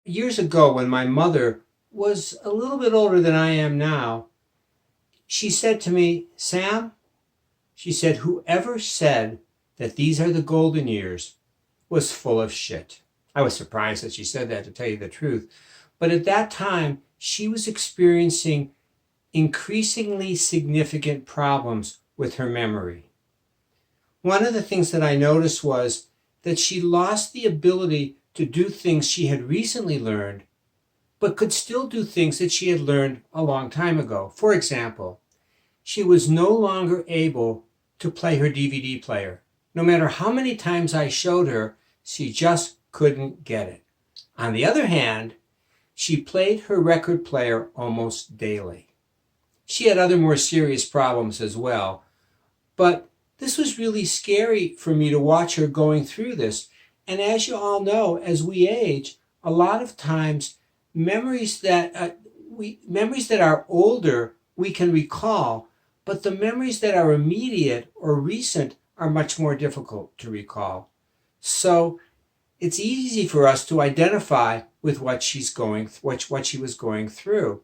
Years ago, when my mother was a little bit older than I am now, she said to me, Sam, she said, whoever said that these are the golden years was full of shit. I was surprised that she said that, to tell you the truth. But at that time, she was experiencing increasingly significant problems with her memory. One of the things that I noticed was that she lost the ability to do things she had recently learned, but could still do things that she had learned a long time ago. For example, she was no longer able to play her DVD player. No matter how many times I showed her, she just couldn't get it. On the other hand, she played her record player almost daily. She had other more serious problems as well, but this was really scary for me to watch her going through this. And as you all know, as we age, a lot of times memories that are older we can recall, but the memories that are immediate or recent are much more difficult to recall. So it's easy for us to identify with what she was going through.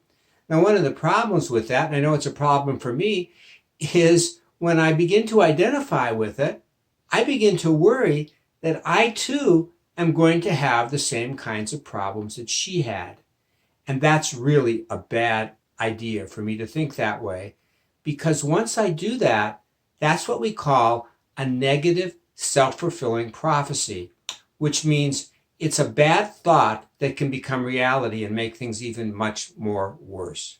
Now, one of the problems with that, and I know it's a problem for me, is when I begin to identify with it, I begin to worry that I too am going to have the same kinds of problems that she had. And that's really a bad idea for me to think that way, because once I do that, that's what we call a negative self-fulfilling prophecy, which means it's a bad thought that can become reality and make things even much more worse.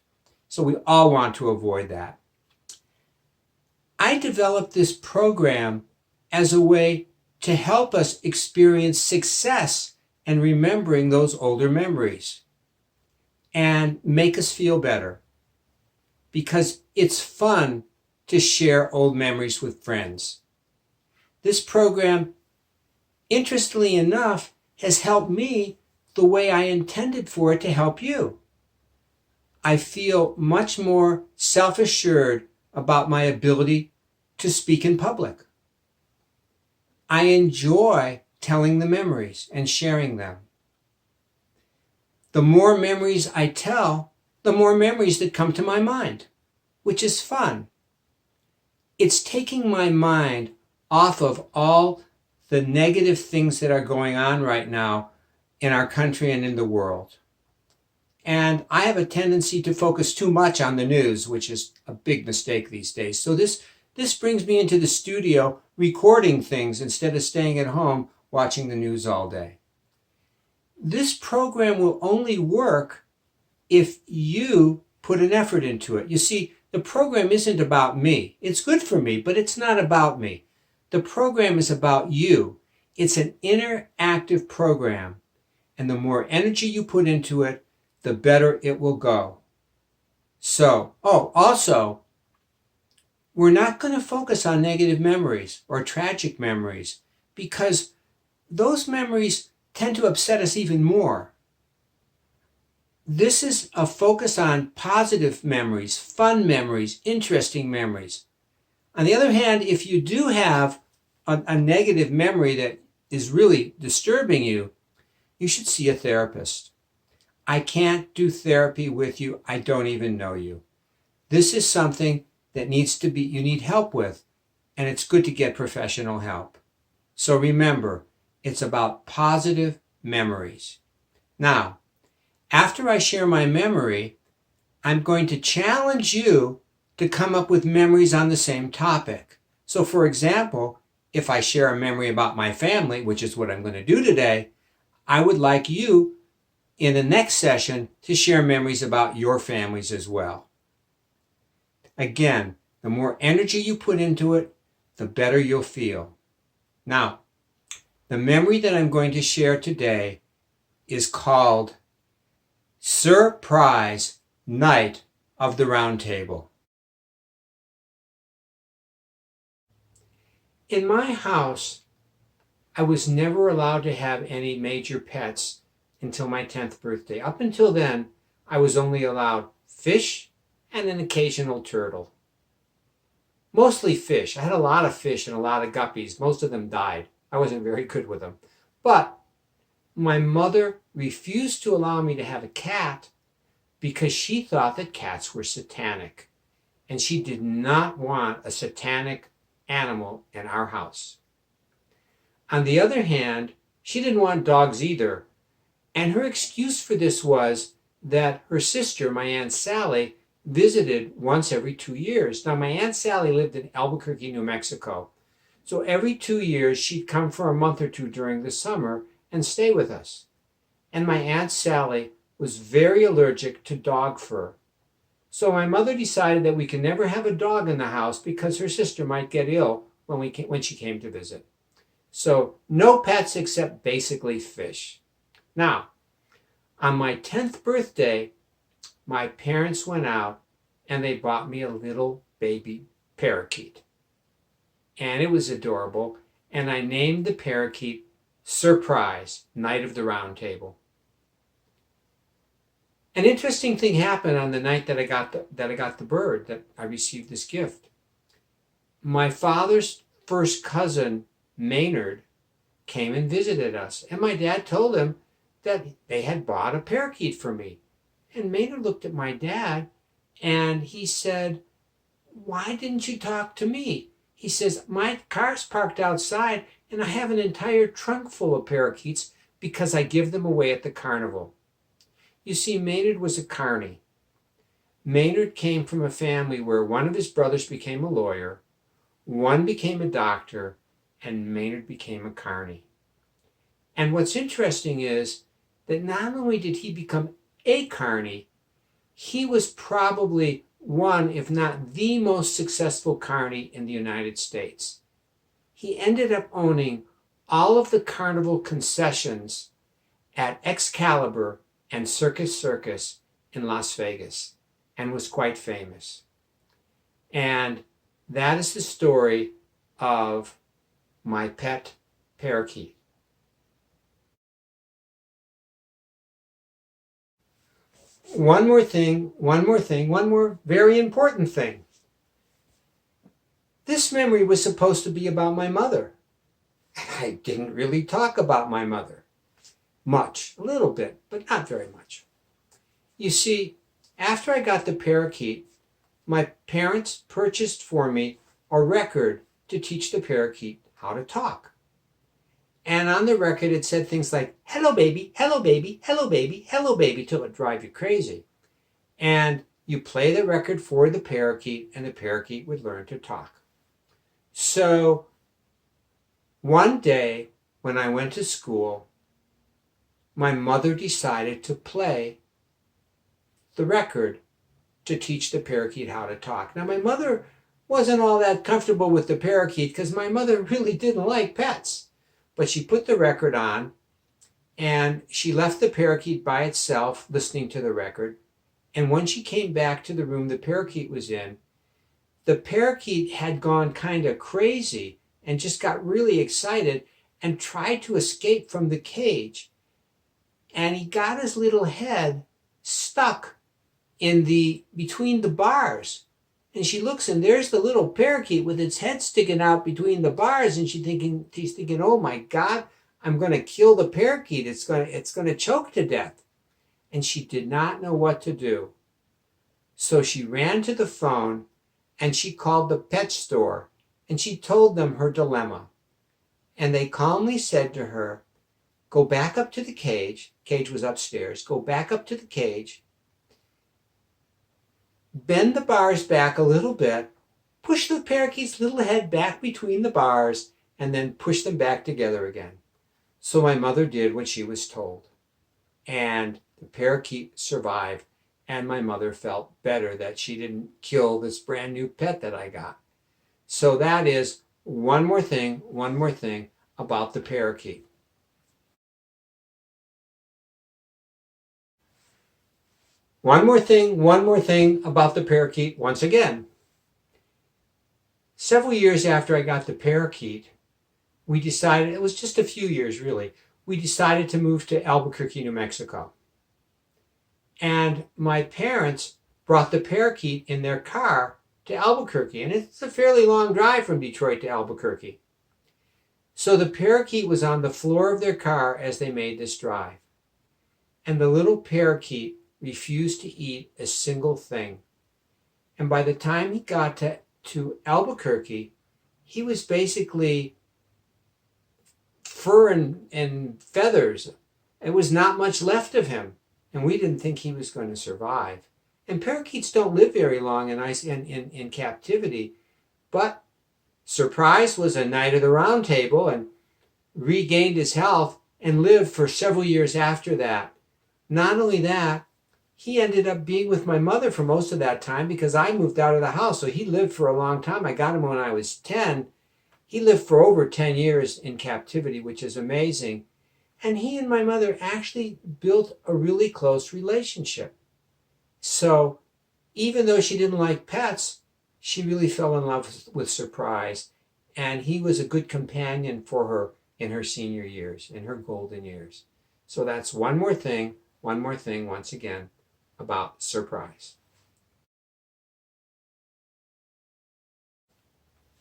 So we all want to avoid that. I developed this program as a way to help us experience success and remembering those older memories and make us feel better, because it's fun to share old memories with friends. This program, interestingly enough, has helped me the way I intended for it to help you. I feel much more self-assured about my ability to speak in public. I enjoy telling the memories and sharing them. The more memories I tell, the more memories that come to my mind, which is fun. It's taking my mind off of all the negative things that are going on right now in our country and in the world. And I have a tendency to focus too much on the news, which is a big mistake these days. So this brings me into the studio recording things instead of staying at home watching the news all day. This program will only work if you put an effort into it. You see, the program isn't about me. It's good for me, but it's not about me. The program is about you. It's an interactive program. And the more energy you put into it, the better it will go. So, also, we're not going to focus on negative memories or tragic memories, because those memories tend to upset us even more. This is a focus on positive memories, fun memories, interesting memories. On the other hand, if you do have a negative memory that is really disturbing you, you should see a therapist. I can't do therapy with you. I don't even know you. This is something that you need help with, and it's good to get professional help. So remember, it's about positive memories. Now, after I share my memory, I'm going to challenge you to come up with memories on the same topic. So for example, if I share a memory about my family, which is what I'm going to do today, I would like you in the next session to share memories about your families as well. Again, the more energy you put into it, the better you'll feel. Now, the memory that I'm going to share today is called Surprise Night of the Round Table. In my house, I was never allowed to have any major pets until my 10th birthday. Up until then, I was only allowed fish and an occasional turtle. Mostly fish. I had a lot of fish and a lot of guppies. Most of them died. I wasn't very good with them. But my mother refused to allow me to have a cat because she thought that cats were satanic. And she did not want a satanic animal in our house. On the other hand, she didn't want dogs either. And her excuse for this was that her sister, my Aunt Sally, visited once every 2 years. Now, my Aunt Sally lived in Albuquerque, New Mexico. So every 2 years, she'd come for a month or two during the summer and stay with us. And my Aunt Sally was very allergic to dog fur. So my mother decided that we could never have a dog in the house because her sister might get ill when she came to visit. So no pets except basically fish. Now, on my 10th birthday, my parents went out and they bought me a little baby parakeet. And it was adorable. And I named the parakeet Surprise, Night of the Round Table. An interesting thing happened on the night that I got the bird, that I received this gift. My father's first cousin, Maynard, came and visited us. And my dad told him that they had bought a parakeet for me. And Maynard looked at my dad and he said, "Why didn't you talk to me?" He says, "My car's parked outside and I have an entire trunk full of parakeets because I give them away at the carnival." You see, Maynard was a carny. Maynard came from a family where one of his brothers became a lawyer, one became a doctor, and Maynard became a carny. And what's interesting is that not only did he become a carny, he was probably one, if not the most successful carny in the United States. He ended up owning all of the carnival concessions at Excalibur and Circus Circus in Las Vegas, and was quite famous. And that is the story of my pet parakeet. One more very important thing. This memory was supposed to be about my mother. And I didn't really talk about my mother. Much, a little bit, but not very much. You see, after I got the parakeet, my parents purchased for me a record to teach the parakeet how to talk. And on the record, it said things like, "Hello, baby, hello, baby, hello, baby, hello, baby," till it drive you crazy. And you play the record for the parakeet, and the parakeet would learn to talk. So one day, when I went to school, my mother decided to play the record to teach the parakeet how to talk. Now, my mother wasn't all that comfortable with the parakeet because my mother really didn't like pets. But she put the record on and she left the parakeet by itself listening to the record. And when she came back to the room the parakeet was in, the parakeet had gone kind of crazy and just got really excited and tried to escape from the cage. And he got his little head stuck between the bars. And she looks, and there's the little parakeet with its head sticking out between the bars, and she's thinking, "Oh my God, I'm going to kill the parakeet. It's going to choke to death." And she did not know what to do. So she ran to the phone and she called the pet store and she told them her dilemma. And they calmly said to her, "Go back up to the cage." Cage was upstairs. "Go back up to the cage. Bend the bars back a little bit. Push the parakeet's little head back between the bars and then push them back together again." So my mother did what she was told. And the parakeet survived. And my mother felt better that she didn't kill this brand new pet that I got. So that is one more thing about the parakeet. One more thing about the parakeet once again. Several years after I got the parakeet, we decided, it was just a few years really, we decided to move to Albuquerque, New Mexico. And my parents brought the parakeet in their car to Albuquerque. And it's a fairly long drive from Detroit to Albuquerque. So the parakeet was on the floor of their car as they made this drive. and the little parakeet refused to eat a single thing. And by the time he got to Albuquerque, he was basically fur and feathers. It was not much left of him, and we didn't think he was going to survive. And parakeets don't live very long in captivity, but Surprise was a knight of the round table and regained his health and lived for several years after that. Not only that, he ended up being with my mother for most of that time because I moved out of the house, so he lived for a long time. I got him when I was 10. He lived for over 10 years in captivity, which is amazing. And he and my mother actually built a really close relationship. So even though she didn't like pets, she really fell in love with Surprise. And he was a good companion for her in her senior years, in her golden years. So that's one more thing once again about Surprise.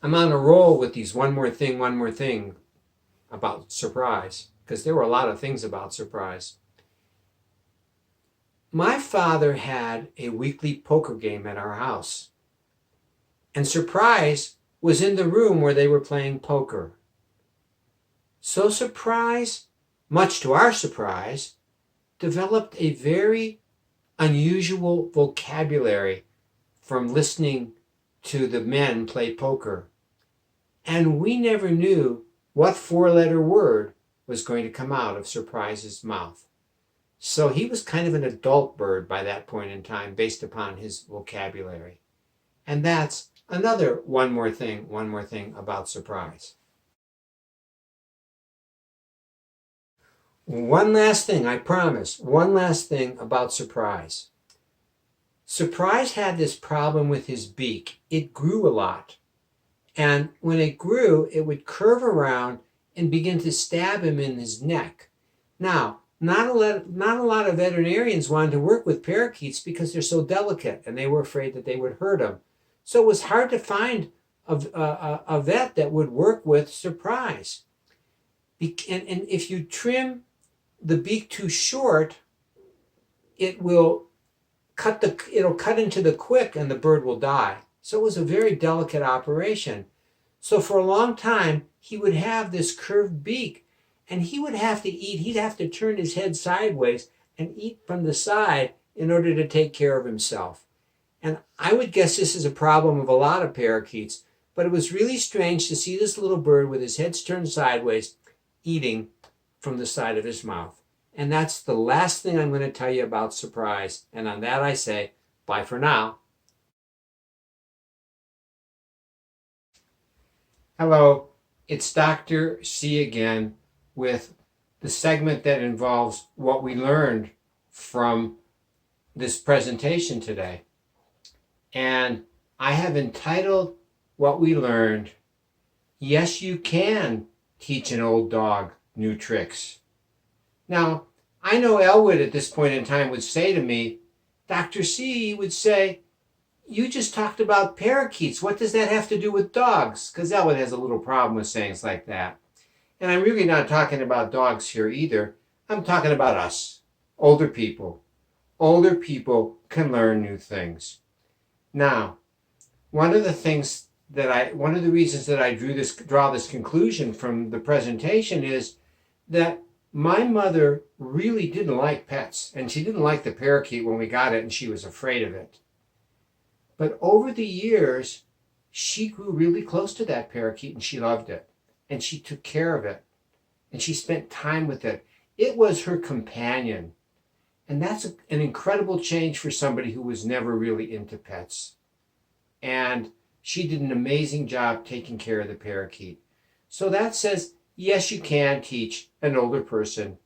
I'm on a roll with these one more thing about Surprise, because there were a lot of things about Surprise. My father had a weekly poker game at our house, and Surprise was in the room where they were playing poker. So Surprise, much to our surprise, developed a very unusual vocabulary from listening to the men play poker. And we never knew what four-letter word was going to come out of Surprise's mouth. So he was kind of an adult bird by that point in time based upon his vocabulary. And that's another one more thing about Surprise. One last thing, I promise, one last thing about Surprise. Surprise had this problem with his beak. It grew a lot. And when it grew, it would curve around and begin to stab him in his neck. Now, not a lot of veterinarians wanted to work with parakeets because they're so delicate, and they were afraid that they would hurt them. So it was hard to find a vet that would work with Surprise. And if you trim the beak too short, it'll cut into the quick and the bird will die. So it was a very delicate operation. So for a long time, he would have this curved beak, and he would have to eat. He'd have to turn his head sideways and eat from the side in order to take care of himself. And I would guess this is a problem of a lot of parakeets, but it was really strange to see this little bird with his head turned sideways eating from the side of his mouth. And that's the last thing I'm going to tell you about Surprise. And on that I say, bye for now. Hello, it's Dr. C again with the segment that involves what we learned from this presentation today. And I have entitled what we learned, Yes, You Can Teach an Old Dog New Tricks. Now, I know Elwood at this point in time would say to me, Dr. C would say, you just talked about parakeets. What does that have to do with dogs? Because Elwood has a little problem with sayings like that. And I'm really not talking about dogs here either. I'm talking about us, older people. Older people can learn new things. Now, one of the reasons that I draw this conclusion from the presentation is that my mother really didn't like pets, and she didn't like the parakeet when we got it, and she was afraid of it. But over the years, she grew really close to that parakeet, and she loved it, and she took care of it, and she spent time with it. It was her companion, and that's an incredible change for somebody who was never really into pets. And she did an amazing job taking care of the parakeet. So that says, yes, you can teach an older person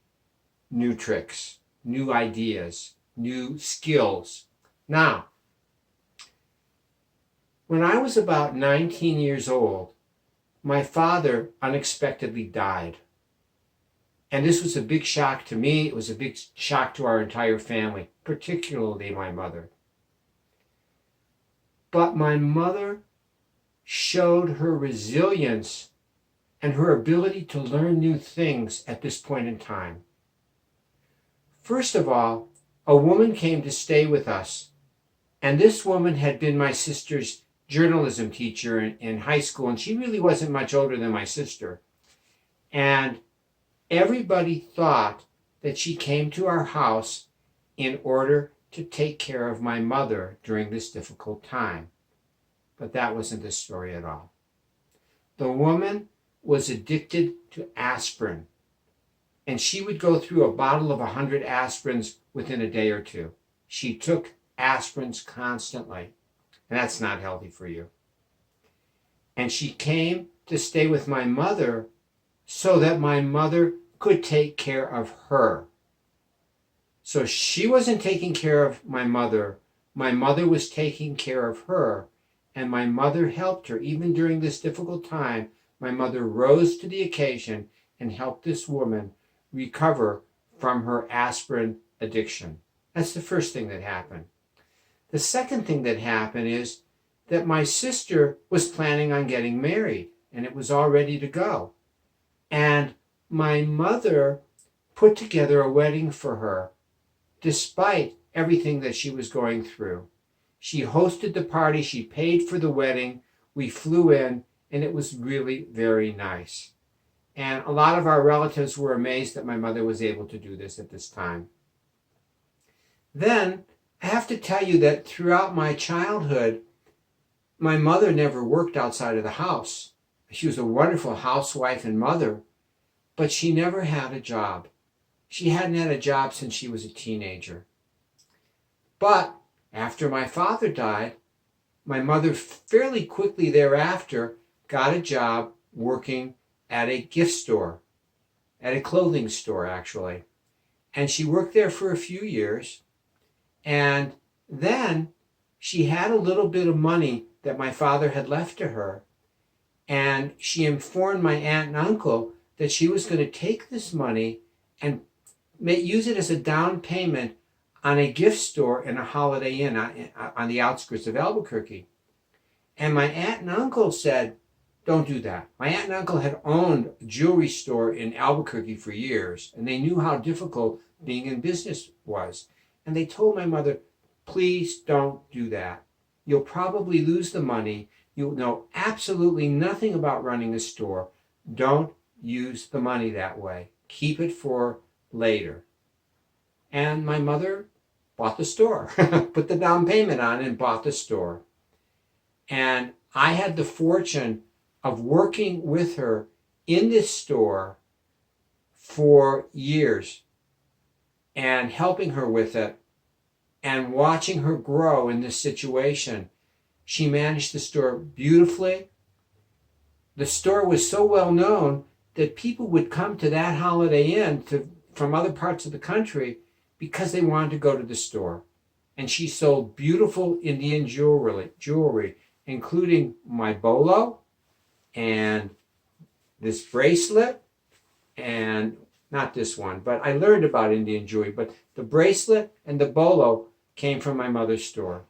new tricks, new ideas, new skills. Now, when I was about 19 years old, my father unexpectedly died. And this was a big shock to me. It was a big shock to our entire family, particularly my mother. But my mother showed her resilience and her ability to learn new things at this point in time. First of all, a woman came to stay with us. And this woman had been my sister's journalism teacher in high school, and she really wasn't much older than my sister. And everybody thought that she came to our house in order to take care of my mother during this difficult time. But that wasn't the story at all. The woman was addicted to aspirin, and she would go through a bottle of 100 aspirins within a day or two. She took aspirins constantly, and that's not healthy for you. And she came to stay with my mother so that my mother could take care of her. So she wasn't taking care of my mother was taking care of her, and my mother helped her. Even during this difficult time, my mother rose to the occasion and helped this woman recover from her aspirin addiction. That's the first thing that happened. The second thing that happened is that my sister was planning on getting married, and it was all ready to go. And my mother put together a wedding for her, despite everything that she was going through. She hosted the party, she paid for the wedding, we flew in, and it was really very nice. And a lot of our relatives were amazed that my mother was able to do this at this time. Then, I have to tell you that throughout my childhood, my mother never worked outside of the house. She was a wonderful housewife and mother, but she never had a job. She hadn't had a job since she was a teenager. But after my father died, my mother fairly quickly thereafter got a job working at a gift store, at a clothing store actually. And she worked there for a few years. And then she had a little bit of money that my father had left to her. And she informed my aunt and uncle that she was going to take this money and use it as a down payment on a gift store in a Holiday Inn on the outskirts of Albuquerque. And my aunt and uncle said, don't do that. My aunt and uncle had owned a jewelry store in Albuquerque for years, and they knew how difficult being in business was. And they told my mother, please don't do that. You'll probably lose the money. You'll know absolutely nothing about running a store. Don't use the money that way. Keep it for later. And my mother bought the store, put the down payment on and bought the store. And I had the fortune of working with her in this store for years and helping her with it and watching her grow in this situation. She managed the store beautifully. The store was so well known that people would come to that Holiday Inn from other parts of the country because they wanted to go to the store. And she sold beautiful Indian jewelry, including my bolo and this bracelet, and not this one, but I learned about Indian jewelry, but the bracelet and the bolo came from my mother's store.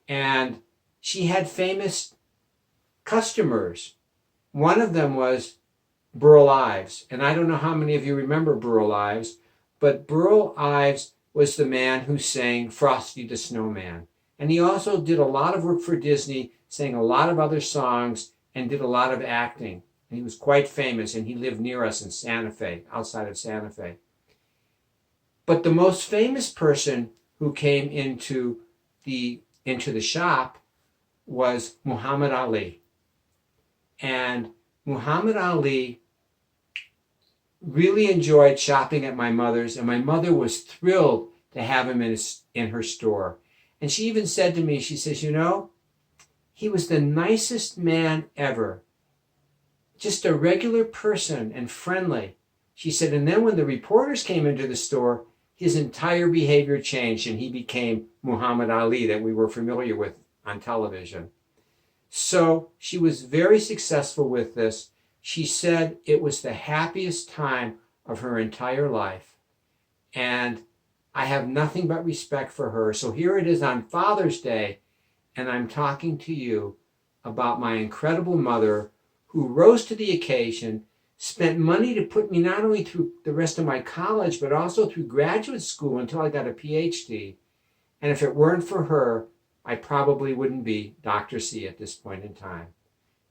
And she had famous customers. One of them was Burl Ives, and I don't know how many of you remember Burl Ives, but Burl Ives was the man who sang Frosty the Snowman. And he also did a lot of work for Disney, sang a lot of other songs, and did a lot of acting. And he was quite famous, and he lived near us in Santa Fe, outside of Santa Fe. But the most famous person who came into the shop was Muhammad Ali. And Muhammad Ali really enjoyed shopping at my mother's, and my mother was thrilled to have him in her store. And she even said to me, she says, you know, he was the nicest man ever. Just a regular person and friendly. She said, and then when the reporters came into the store, his entire behavior changed and he became Muhammad Ali that we were familiar with on television. So she was very successful with this. She said it was the happiest time of her entire life. And I have nothing but respect for her. So here it is on Father's Day, and I'm talking to you about my incredible mother who rose to the occasion, spent money to put me not only through the rest of my college, but also through graduate school until I got a PhD. And if it weren't for her, I probably wouldn't be Dr. C at this point in time.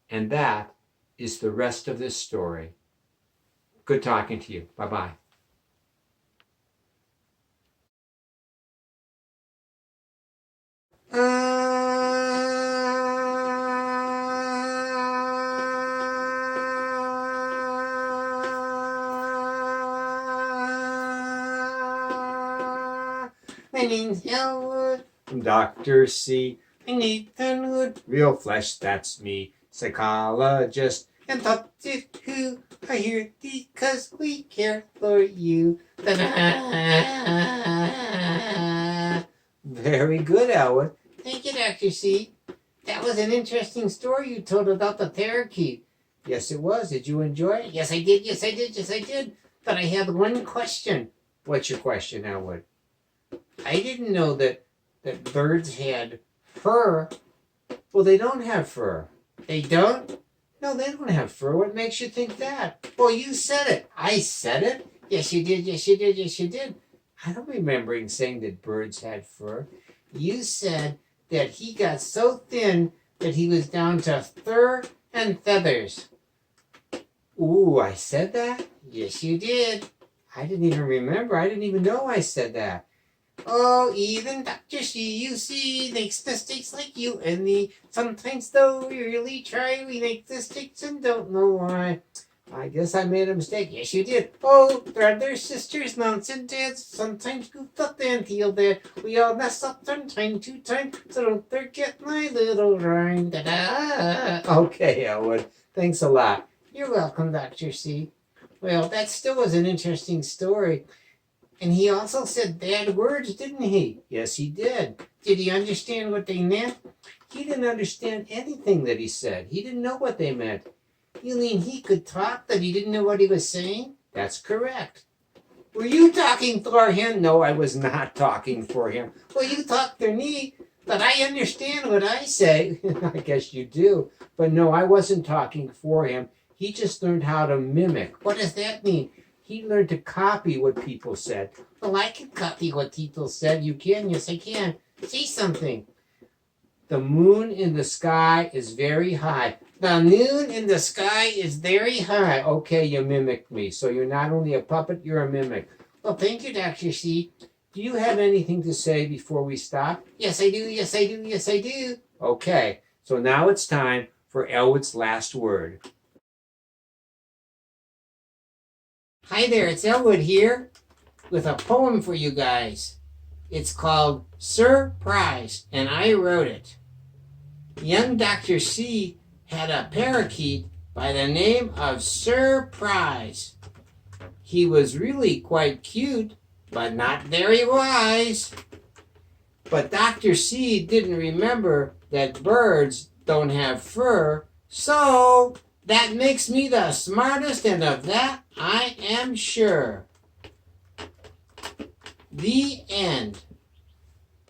And that is the rest of this story. Good talking to you. Bye-bye. My name's Elwood. I'm Dr. C. I need Wood. Real flesh, that's me. Psychologist. And Doctor Who are here because we care for you. Very good, Elwood. Thank you, Dr. C. That was an interesting story you told about the parakeet. Yes, it was. Did you enjoy it? Yes, I did. Yes, I did. Yes, I did. But I have one question. What's your question, Elwood? I didn't know that birds had fur. Well, they don't have fur. They don't? No, they don't have fur. What makes you think that? Well, you said it. I said it? Yes, you did. Yes, you did. Yes, you did. I don't remember saying that birds had fur. You said that he got so thin that he was down to fur and feathers. Ooh, I said that? Yes, you did. I didn't even remember. I didn't even know I said that. Oh, even Dr. C, you see, makes mistakes like you and me. Sometimes, though, we really try, we make mistakes and don't know why. I guess I made a mistake. Yes, you did. Oh, brothers, sisters, moms and dads, sometimes goof up and feel bad. We all mess up from time to time, so don't forget my little rhyme. Da-da. Okay, Elwood. Thanks a lot. You're welcome, Dr. C. Well, that still was an interesting story. And he also said bad words, didn't he? Yes, he did. Did he understand what they meant? He didn't understand anything that he said. He didn't know what they meant. You mean he could talk, but he didn't know what he was saying? That's correct. Were you talking for him? No, I was not talking for him. Well, you talk for me, but I understand what I say. I guess you do. But no, I wasn't talking for him. He just learned how to mimic. What does that mean? He learned to copy what people said. Well, I can copy what people said. You can? Yes, I can. Say something. The moon in the sky is very high. The moon in the sky is very high. Okay, you mimicked me. So you're not only a puppet, you're a mimic. Well, thank you, Dr. C. Do you have anything to say before we stop? Yes, I do. Yes, I do. Yes, I do. Okay, so now it's time for Elwood's last word. Hi there, it's Elwood here with a poem for you guys. It's called Surprise, and I wrote it. Young Dr. C had a parakeet by the name of Surprise. He was really quite cute, but not very wise. But Dr. C didn't remember that birds don't have fur, so that makes me the smartest, and of that I am sure. The end.